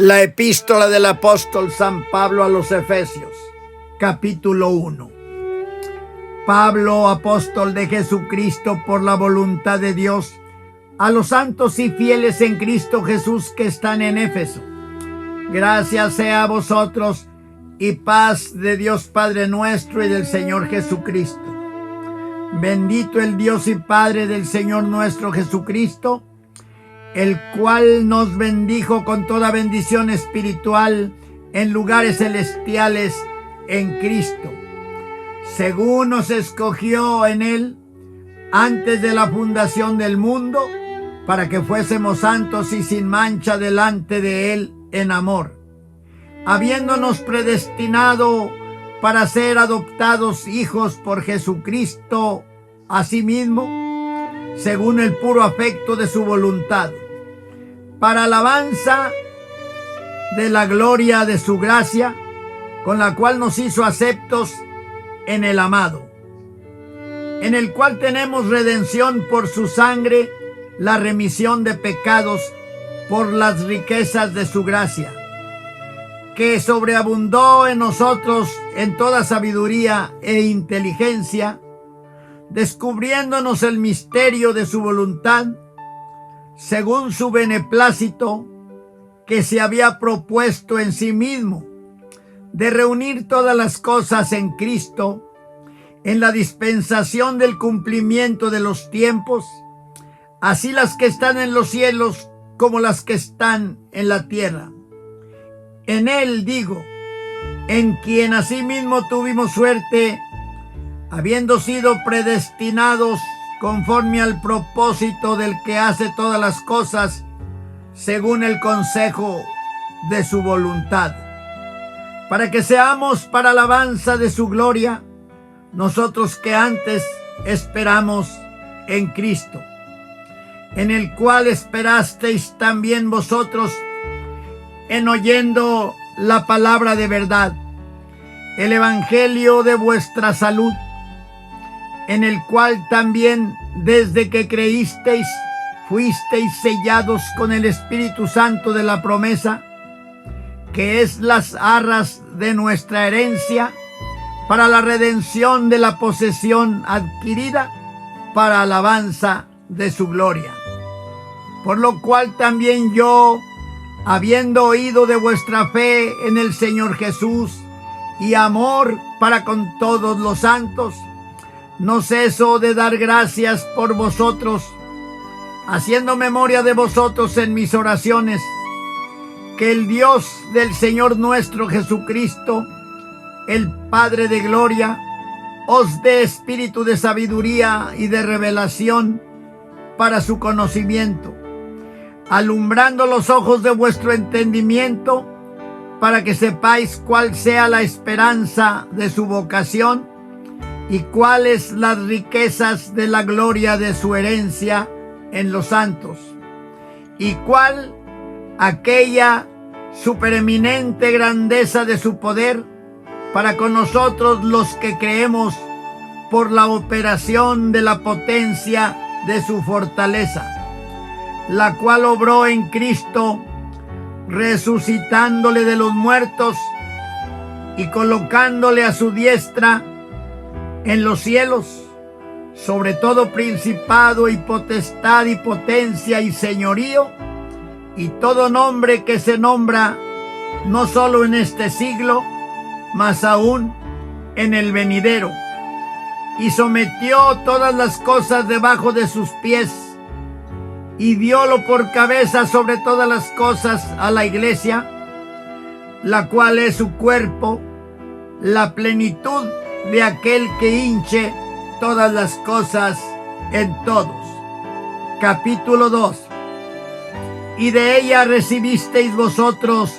La epístola del apóstol San Pablo a los Efesios, capítulo 1. Pablo, apóstol de Jesucristo por la voluntad de Dios, a los santos y fieles en Cristo Jesús que están en Éfeso. Gracias sea a vosotros y paz de Dios Padre nuestro y del Señor Jesucristo. Bendito el Dios y Padre del Señor nuestro Jesucristo, el cual nos bendijo con toda bendición espiritual en lugares celestiales en Cristo, según nos escogió en Él antes de la fundación del mundo, para que fuésemos santos y sin mancha delante de Él en amor, habiéndonos predestinado para ser adoptados hijos por Jesucristo a sí mismo, según el puro afecto de su voluntad, para alabanza de la gloria de su gracia, con la cual nos hizo aceptos en el amado, en el cual tenemos redención por su sangre, la remisión de pecados por las riquezas de su gracia, que sobreabundó en nosotros en toda sabiduría e inteligencia, descubriéndonos el misterio de su voluntad, según su beneplácito, que se había propuesto en sí mismo, de reunir todas las cosas en Cristo, en la dispensación del cumplimiento de los tiempos, así las que están en los cielos como las que están en la tierra. En Él, digo, en quien asimismo tuvimos suerte, habiendo sido predestinados conforme al propósito del que hace todas las cosas según el consejo de su voluntad, para que seamos para alabanza de su gloria, nosotros que antes esperamos en Cristo, en el cual esperasteis también vosotros en oyendo la palabra de verdad, el evangelio de vuestra salud, en el cual también desde que creísteis fuisteis sellados con el Espíritu Santo de la promesa, que es las arras de nuestra herencia, para la redención de la posesión adquirida, para alabanza de su gloria. Por lo cual también yo, habiendo oído de vuestra fe en el Señor Jesús y amor para con todos los santos, no ceso de dar gracias por vosotros, haciendo memoria de vosotros en mis oraciones, que el Dios del Señor nuestro Jesucristo, el Padre de gloria, os dé espíritu de sabiduría y de revelación para su conocimiento, alumbrando los ojos de vuestro entendimiento, para que sepáis cuál sea la esperanza de su vocación y cuáles las riquezas de la gloria de su herencia en los santos, y cuál aquella supereminente grandeza de su poder para con nosotros los que creemos, por la operación de la potencia de su fortaleza, la cual obró en Cristo, resucitándole de los muertos y colocándole a su diestra en los cielos, sobre todo principado y potestad y potencia y señorío, y todo nombre que se nombra, no solo en este siglo, mas aún en el venidero, y sometió todas las cosas debajo de sus pies, y diólo por cabeza sobre todas las cosas a la iglesia, la cual es su cuerpo, la plenitud de aquel que hinche todas las cosas en todos. Capítulo 2. Y de ella recibisteis vosotros,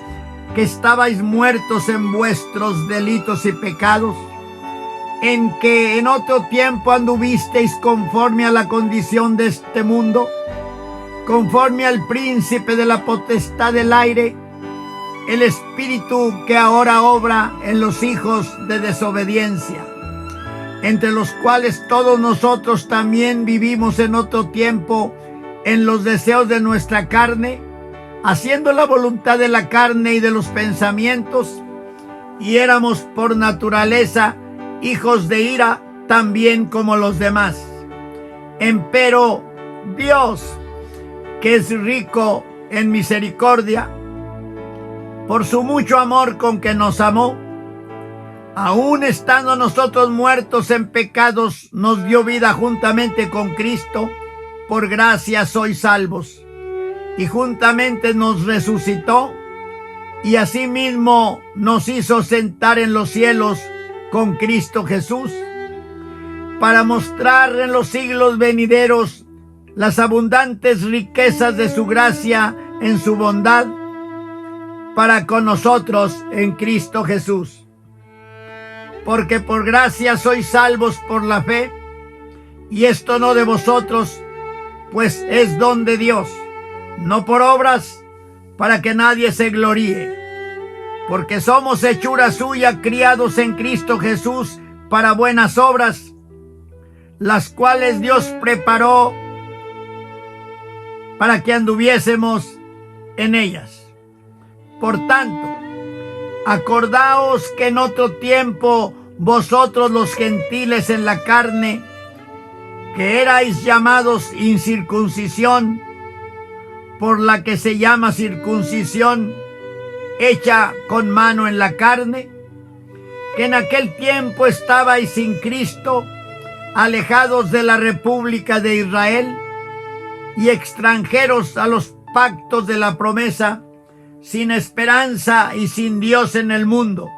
que estabais muertos en vuestros delitos y pecados, en que en otro tiempo anduvisteis conforme a la condición de este mundo, conforme al príncipe de la potestad del aire, el espíritu que ahora obra en los hijos de desobediencia, entre los cuales todos nosotros también vivimos en otro tiempo en los deseos de nuestra carne, haciendo la voluntad de la carne y de los pensamientos, y éramos por naturaleza hijos de ira, también como los demás. Empero Dios, que es rico en misericordia, por su mucho amor con que nos amó, aun estando nosotros muertos en pecados, nos dio vida juntamente con Cristo. Por gracia sois salvos. Y juntamente nos resucitó, y asimismo nos hizo sentar en los cielos con Cristo Jesús, para mostrar en los siglos venideros las abundantes riquezas de su gracia en su bondad para con nosotros en Cristo Jesús. Porque por gracia sois salvos por la fe, y esto no de vosotros, pues es don de Dios, no por obras, para que nadie se gloríe. Porque somos hechura suya, criados en Cristo Jesús para buenas obras, las cuales Dios preparó para que anduviésemos en ellas. Por tanto, acordaos que en otro tiempo vosotros los gentiles en la carne, que erais llamados incircuncisión, por la que se llama circuncisión hecha con mano en la carne, que en aquel tiempo estabais sin Cristo, alejados de la república de Israel y extranjeros a los pactos de la promesa, sin esperanza y sin Dios en el mundo.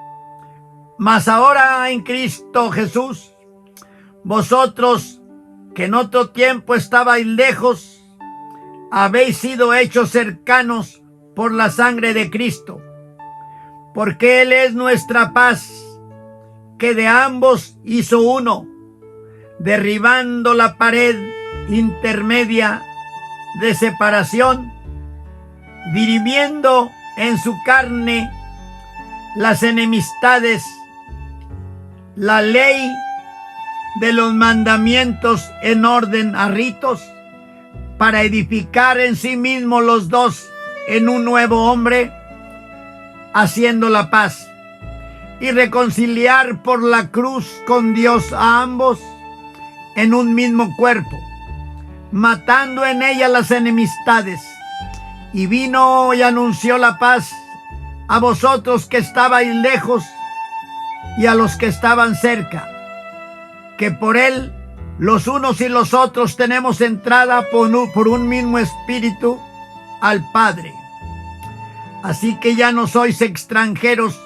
Mas ahora en Cristo Jesús, vosotros que en otro tiempo estabais lejos, habéis sido hechos cercanos por la sangre de Cristo, porque Él es nuestra paz, que de ambos hizo uno, derribando la pared intermedia de separación, dirimiendo en su carne las enemistades, la ley de los mandamientos en orden a ritos, para edificar en sí mismo los dos en un nuevo hombre, haciendo la paz, y reconciliar por la cruz con Dios a ambos en un mismo cuerpo, matando en ella las enemistades. Y vino y anunció la paz a vosotros que estabais lejos y a los que estaban cerca, que por él los unos y los otros tenemos entrada por un mismo espíritu al Padre. Así que ya no sois extranjeros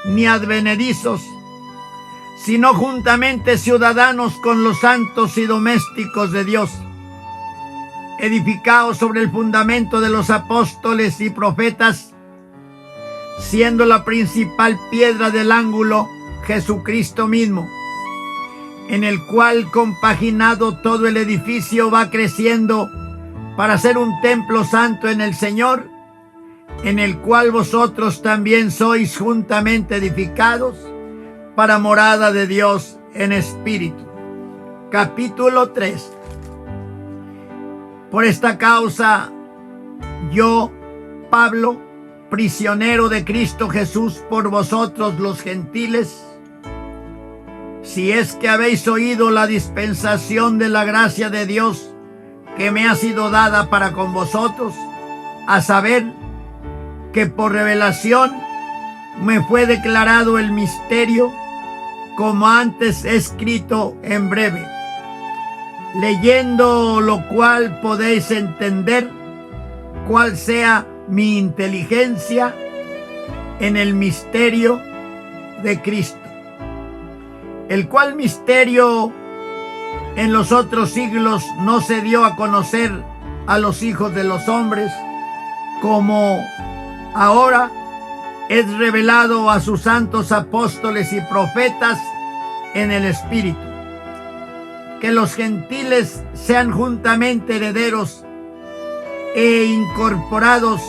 ni advenedizos, sino juntamente ciudadanos con los santos y domésticos de Dios, edificados sobre el fundamento de los apóstoles y profetas, siendo la principal piedra del ángulo Jesucristo mismo, en el cual compaginado todo el edificio va creciendo para ser un templo santo en el Señor, en el cual vosotros también sois juntamente edificados para morada de Dios en espíritu. Capítulo 3. Por esta causa, yo, Pablo, prisionero de Cristo Jesús por vosotros los gentiles, si es que habéis oído la dispensación de la gracia de Dios que me ha sido dada para con vosotros, a saber, que por revelación me fue declarado el misterio, como antes he escrito en breve, leyendo lo cual podéis entender cuál sea mi inteligencia en el misterio de Cristo, el cual misterio en los otros siglos no se dio a conocer a los hijos de los hombres, como ahora es revelado a sus santos apóstoles y profetas en el Espíritu, que los gentiles sean juntamente herederos e incorporados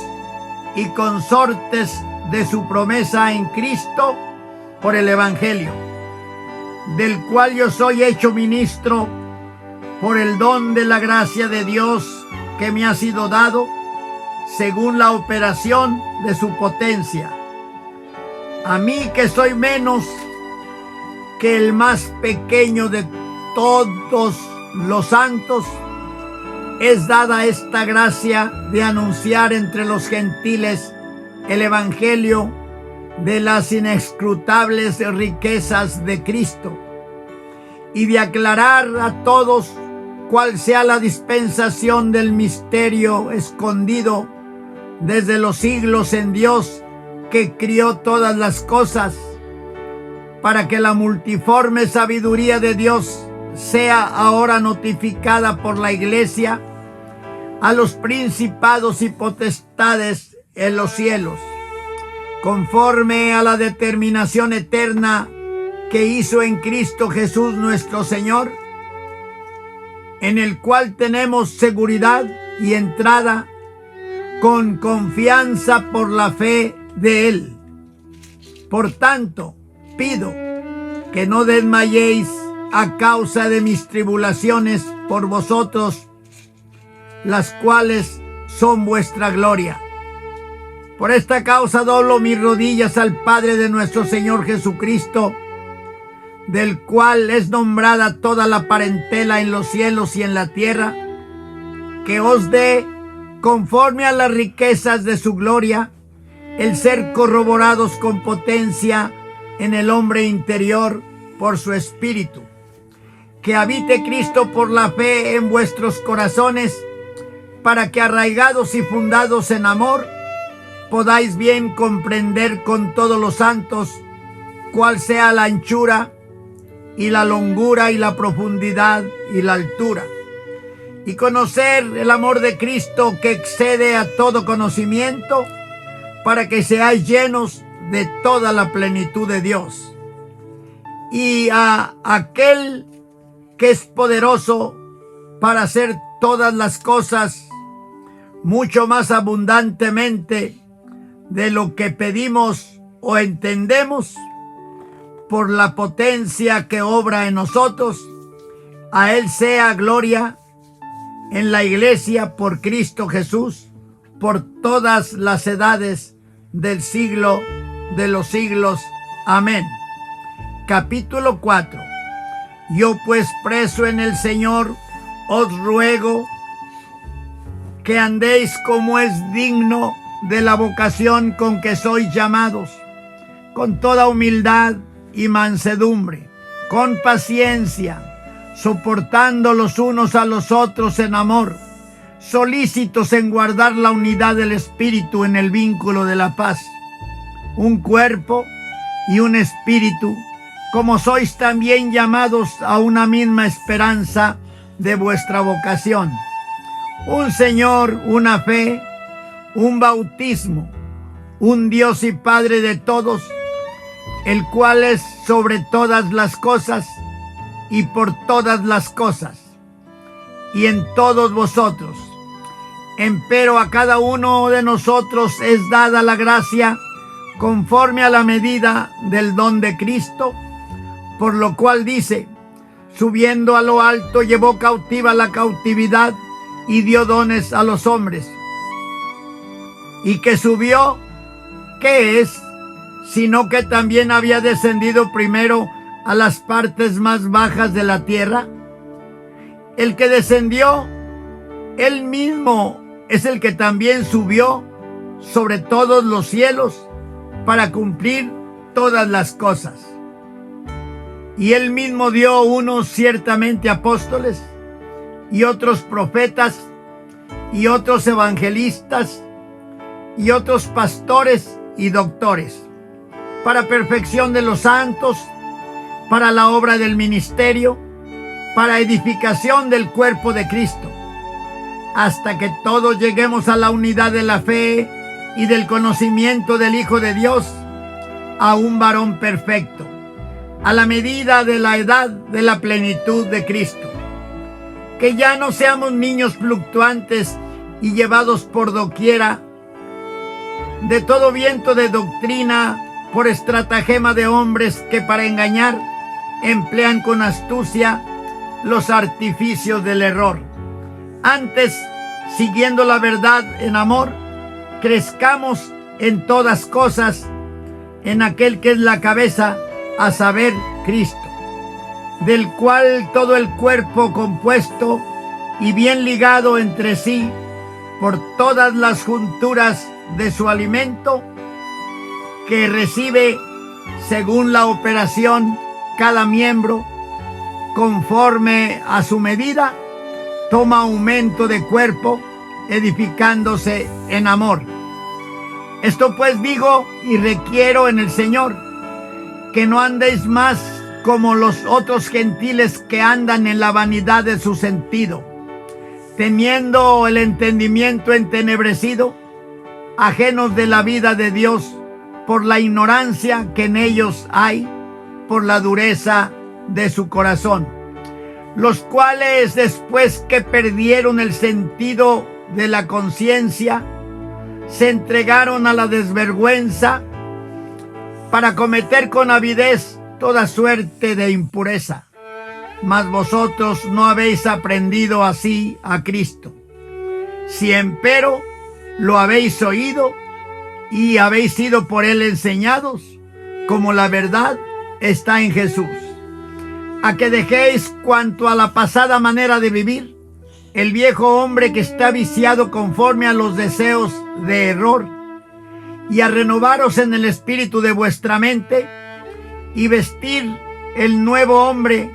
y consortes de su promesa en Cristo por el Evangelio, del cual yo soy hecho ministro por el don de la gracia de Dios que me ha sido dado, según la operación de su potencia. A mí, que soy menos que el más pequeño de todos los santos, es dada esta gracia de anunciar entre los gentiles el evangelio de las inescrutables riquezas de Cristo, y de aclarar a todos cuál sea la dispensación del misterio escondido desde los siglos en Dios, que crió todas las cosas, para que la multiforme sabiduría de Dios sea ahora notificada por la Iglesia a los principados y potestades en los cielos, conforme a la determinación eterna que hizo en Cristo Jesús nuestro Señor, en el cual tenemos seguridad y entrada con confianza por la fe de Él. Por tanto, pido que no desmayéis a causa de mis tribulaciones por vosotros, las cuales son vuestra gloria. Por esta causa doblo mis rodillas al Padre de nuestro Señor Jesucristo, del cual es nombrada toda la parentela en los cielos y en la tierra, que os dé, conforme a las riquezas de su gloria, el ser corroborados con potencia en el hombre interior por su Espíritu, que habite Cristo por la fe en vuestros corazones, para que arraigados y fundados en amor, podáis bien comprender con todos los santos cuál sea la anchura y la longura y la profundidad y la altura, y conocer el amor de Cristo que excede a todo conocimiento, para que seáis llenos de toda la plenitud de Dios. Y a aquel que es poderoso para hacer todas las cosas mucho más abundantemente de lo que pedimos o entendemos, por la potencia que obra en nosotros, a Él sea gloria en la Iglesia por Cristo Jesús, por todas las edades del siglo de los siglos. Amén. Capítulo 4. Yo pues, preso en el Señor, os ruego que andéis como es digno de la vocación con que sois llamados, con toda humildad y mansedumbre, con paciencia, soportando los unos a los otros en amor, solícitos en guardar la unidad del Espíritu en el vínculo de la paz. Un cuerpo y un espíritu, como sois también llamados a una misma esperanza de vuestra vocación. Un Señor, una fe, un bautismo, un Dios y Padre de todos, el cual es sobre todas las cosas y por todas las cosas, y en todos vosotros. Empero a cada uno de nosotros es dada la gracia conforme a la medida del don de Cristo, por lo cual dice: subiendo a lo alto, llevó cautiva la cautividad y dio dones a los hombres. Y que subió, ¿qué es? Sino que también había descendido primero a las partes más bajas de la tierra. El que descendió, él mismo es el que también subió sobre todos los cielos para cumplir todas las cosas. Y él mismo dio unos ciertamente apóstoles, y otros profetas, y otros evangelistas, y otros pastores y doctores, para perfección de los santos, para la obra del ministerio, para edificación del cuerpo de Cristo, hasta que todos lleguemos a la unidad de la fe y del conocimiento del Hijo de Dios, a un varón perfecto, a la medida de la edad de la plenitud de Cristo. Que ya no seamos niños fluctuantes y llevados por doquiera de todo viento de doctrina, por estratagema de hombres que para engañar emplean con astucia los artificios del error. Antes, siguiendo la verdad en amor, crezcamos en todas cosas en aquel que es la cabeza, a saber, Cristo, del cual todo el cuerpo compuesto y bien ligado entre sí por todas las junturas de su alimento, que recibe según la operación cada miembro, conforme a su medida, toma aumento de cuerpo, edificándose en amor. Esto pues digo y requiero en el Señor, que no andéis más como los otros gentiles que andan en la vanidad de su sentido, teniendo el entendimiento entenebrecido, ajenos de la vida de Dios, por la ignorancia que en ellos hay, por la dureza de su corazón, los cuales después que perdieron el sentido de la conciencia, se entregaron a la desvergüenza para cometer con avidez toda suerte de impureza. Mas vosotros no habéis aprendido así a Cristo. Si empero lo habéis oído y habéis sido por él enseñados, como la verdad está en Jesús, a que dejéis cuanto a la pasada manera de vivir, el viejo hombre que está viciado conforme a los deseos de error, y a renovaros en el espíritu de vuestra mente, y vestir el nuevo hombre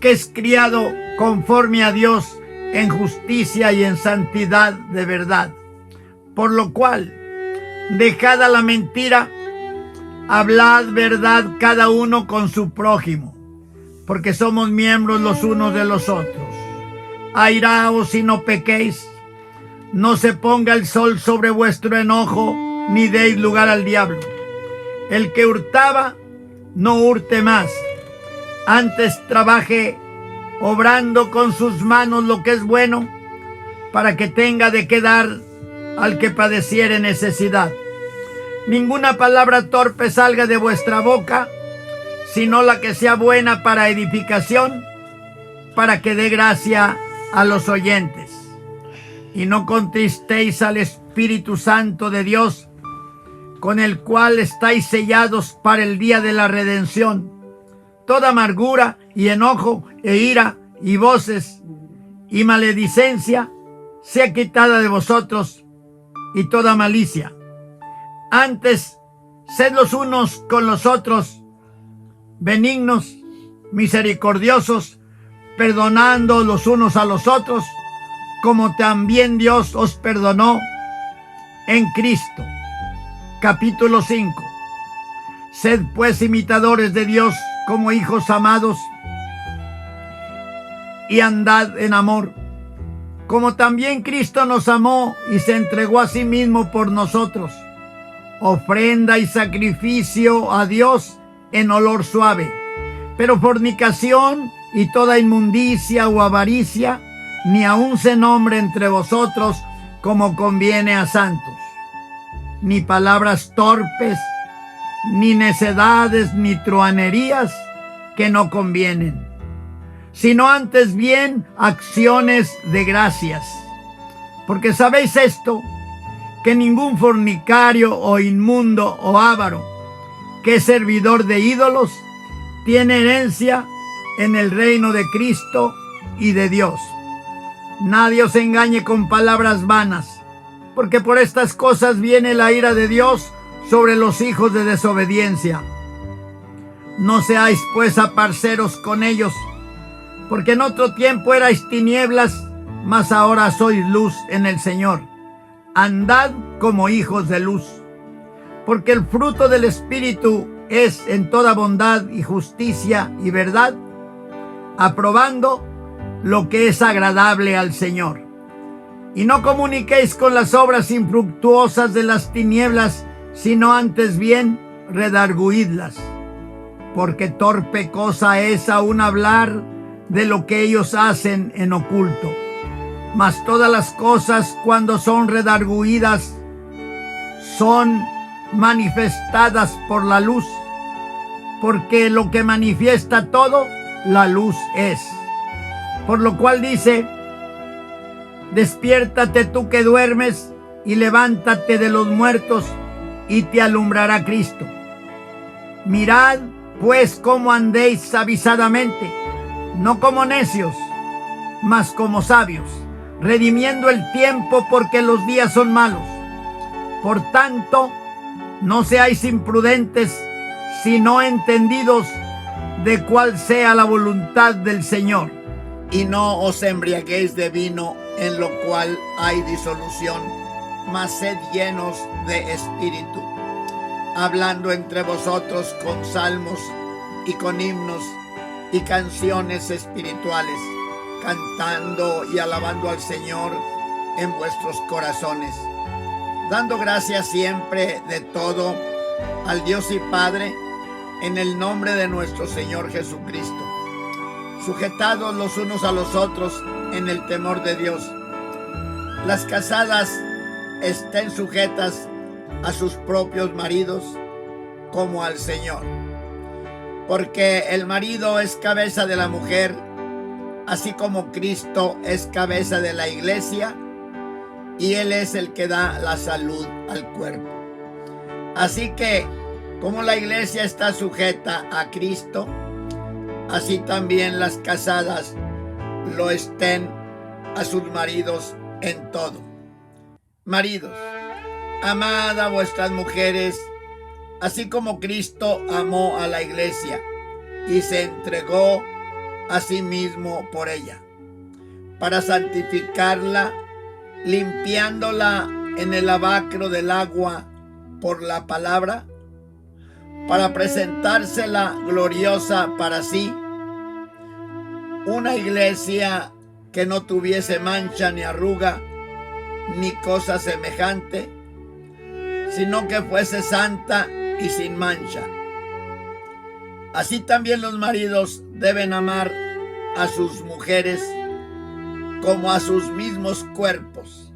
que es criado conforme a Dios en justicia y en santidad de verdad. Por lo cual, dejada la mentira, hablad verdad cada uno con su prójimo, porque somos miembros los unos de los otros. Airaos y no pequéis, no se ponga el sol sobre vuestro enojo, ni deis lugar al diablo. El que hurtaba, no hurte más, antes trabaje obrando con sus manos lo que es bueno, para que tenga de qué dar al que padeciere necesidad. Ninguna palabra torpe salga de vuestra boca, sino la que sea buena para edificación, para que dé gracia a los oyentes. Y no contristéis al Espíritu Santo de Dios, con el cual estáis sellados para el día de la redención. Toda amargura y enojo e ira y voces y maledicencia sea quitada de vosotros, y toda malicia. Antes, sed los unos con los otros benignos, misericordiosos, perdonando los unos a los otros, como también Dios os perdonó en Cristo. Capítulo 5. Sed pues imitadores de Dios como hijos amados, y andad en amor, como también Cristo nos amó y se entregó a sí mismo por nosotros, ofrenda y sacrificio a Dios en olor suave. Pero fornicación y toda inmundicia o avaricia, ni aun se nombre entre vosotros como conviene a santos. Ni palabras torpes, ni necedades, ni truhanerías que no convienen, sino antes bien acciones de gracias. Porque sabéis esto, que ningún fornicario o inmundo o avaro, que es servidor de ídolos, tiene herencia en el reino de Cristo y de Dios. Nadie os engañe con palabras vanas, porque por estas cosas viene la ira de Dios sobre los hijos de desobediencia. No seáis pues aparceros con ellos, porque en otro tiempo erais tinieblas, mas ahora sois luz en el Señor. Andad como hijos de luz, porque el fruto del Espíritu es en toda bondad y justicia y verdad, aprobando lo que es agradable al Señor. Y no comuniquéis con las obras infructuosas de las tinieblas, sino antes bien redarguidlas, porque torpe cosa es aún hablar de lo que ellos hacen en oculto. Mas todas las cosas, cuando son redarguidas, son manifestadas por la luz, porque lo que manifiesta todo, la luz es. Por lo cual dice: despiértate tú que duermes, y levántate de los muertos, y te alumbrará Cristo. Mirad, pues, cómo andéis avisadamente, no como necios, mas como sabios, redimiendo el tiempo, porque los días son malos. Por tanto, no seáis imprudentes, sino entendidos de cuál sea la voluntad del Señor. Y no os embriaguéis de vino, en lo cual hay disolución, mas sed llenos de espíritu, hablando entre vosotros con salmos y con himnos y canciones espirituales, cantando y alabando al Señor en vuestros corazones, dando gracias siempre de todo al Dios y Padre, en el nombre de nuestro Señor Jesucristo, sujetados los unos a los otros en el temor de Dios. Las casadas estén sujetas a sus propios maridos como al Señor, porque el marido es cabeza de la mujer, así como Cristo es cabeza de la iglesia, y Él es el que da la salud al cuerpo. Así que, como la iglesia está sujeta a Cristo, así también las casadas lo estén a sus maridos en todo. Maridos, amad a vuestras mujeres, así como Cristo amó a la iglesia y se entregó a sí mismo por ella, para santificarla, limpiándola en el lavacro del agua por la palabra, para presentársela gloriosa para sí, una iglesia que no tuviese mancha ni arruga ni cosa semejante, sino que fuese santa y sin mancha. Así también los maridos deben amar a sus mujeres como a sus mismos cuerpos.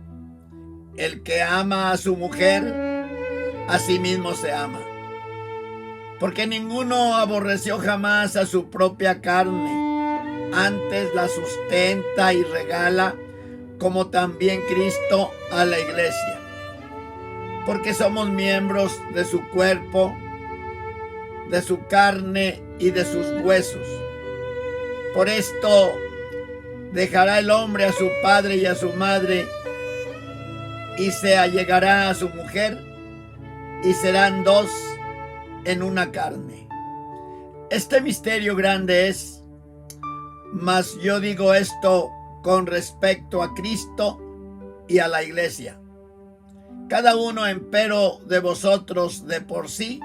El que ama a su mujer, a sí mismo se ama. Porque ninguno aborreció jamás a su propia carne, antes la sustenta y regala, como también Cristo a la iglesia. Porque somos miembros de su cuerpo, de su carne y de sus huesos. Por esto dejará el hombre a su padre y a su madre, y se allegará a su mujer, y serán dos en una carne. Este misterio grande es, mas yo digo esto con respecto a Cristo y a la iglesia. Cada uno, empero, de vosotros de por sí,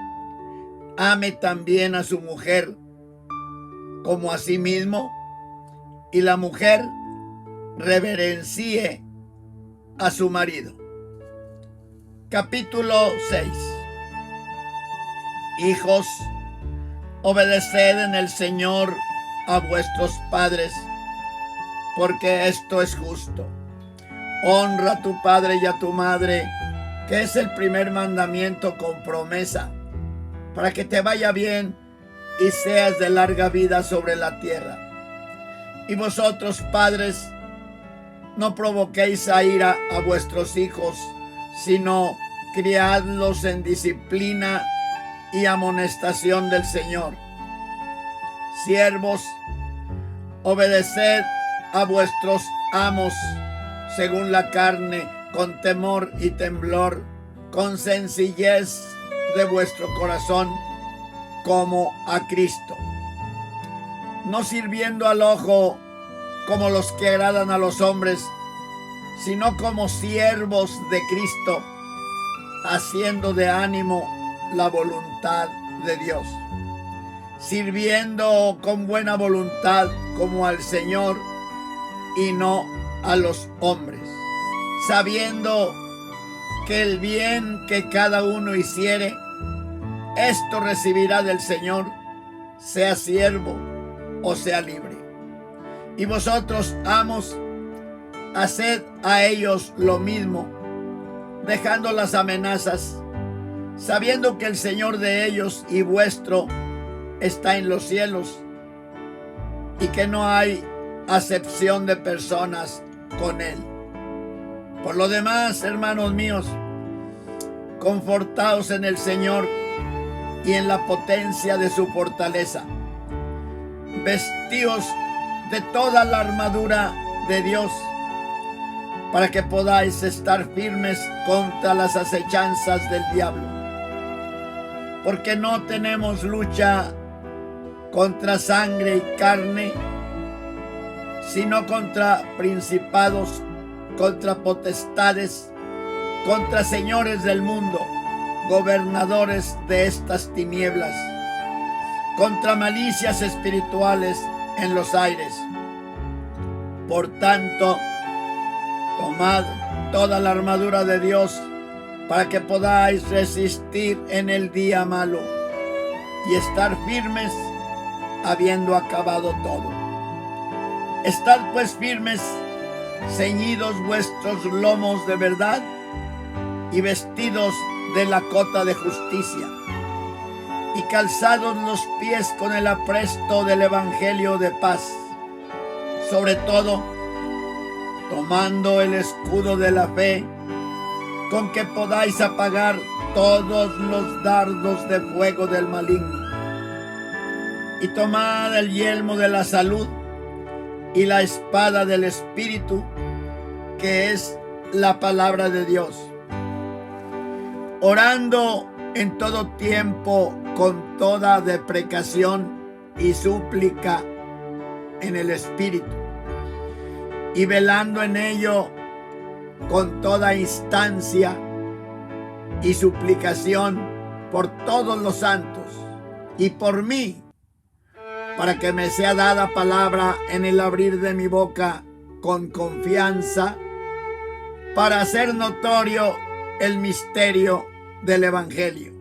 ame también a su mujer como a sí mismo, y la mujer reverencie a su marido. Capítulo 6. Hijos, obedeced en el Señor a vuestros padres, porque esto es justo. Honra a tu padre y a tu madre, que es el primer mandamiento con promesa, para que te vaya bien y seas de larga vida sobre la tierra. Y vosotros, padres, no provoquéis a ira a vuestros hijos, sino criadlos en disciplina y amonestación del Señor. Siervos, obedeced a vuestros amos según la carne, con temor y temblor, con sencillez de vuestro corazón, como a Cristo, no sirviendo al ojo como los que agradan a los hombres, sino como siervos de Cristo, haciendo de ánimo la voluntad de Dios, sirviendo con buena voluntad como al Señor y no a los hombres, sabiendo que el bien que cada uno hiciere, esto recibirá del Señor, sea siervo o sea libre. Y vosotros, amos, haced a ellos lo mismo, dejando las amenazas, sabiendo que el Señor de ellos y vuestro está en los cielos, y que no hay acepción de personas con Él. Por lo demás, hermanos míos, confortaos en el Señor y en la potencia de su fortaleza. Vestíos de toda la armadura de Dios, para que podáis estar firmes contra las acechanzas del diablo. Porque no tenemos lucha contra sangre y carne, sino contra principados, contra potestades, contra señores del mundo, gobernadores de estas tinieblas, contra malicias espirituales en los aires. Por tanto, tomad toda la armadura de Dios para que podáis resistir en el día malo y estar firmes habiendo acabado todo. Estad pues firmes, ceñidos vuestros lomos de verdad y vestidos de la cota de justicia y calzados los pies con el apresto del evangelio de paz. Sobre todo, tomando el escudo de la fe, con que podáis apagar todos los dardos de fuego del maligno. Y tomad el yelmo de la salud y la espada del Espíritu, que es la palabra de Dios, orando en todo tiempo con toda deprecación y súplica en el Espíritu, y velando en ello con toda instancia y suplicación por todos los santos y por mí, para que me sea dada palabra en el abrir de mi boca con confianza, para hacer notorio el misterio del Evangelio,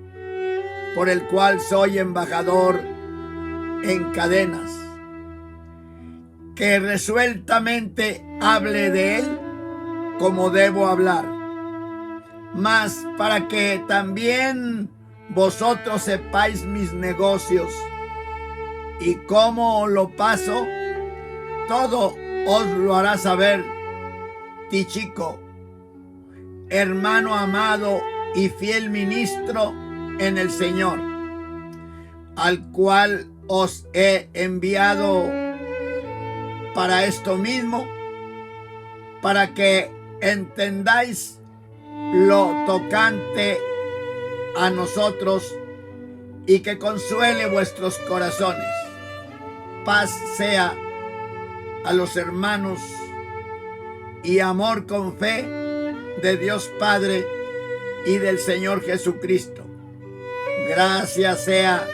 por el cual soy embajador en cadenas, que resueltamente hable de él como debo hablar, mas para que también vosotros sepáis mis negocios y cómo lo paso, todo os lo hará saber Tíquico, hermano amado y fiel ministro en el Señor, al cual os he enviado para esto mismo, para que entendáis lo tocante a nosotros y que consuele vuestros corazones. Paz sea a los hermanos y amor con fe de Dios Padre y del Señor Jesucristo. Gracias sea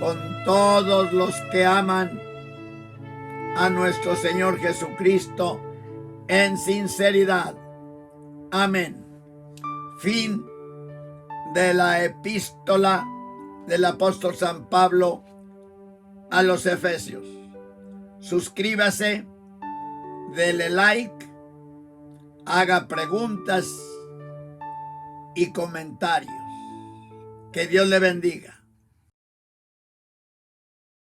con todos los que aman a nuestro Señor Jesucristo en sinceridad. Amén. Fin de la epístola del apóstol San Pablo a los Efesios. Suscríbase, dele like, haga preguntas y comentarios. Que Dios le bendiga.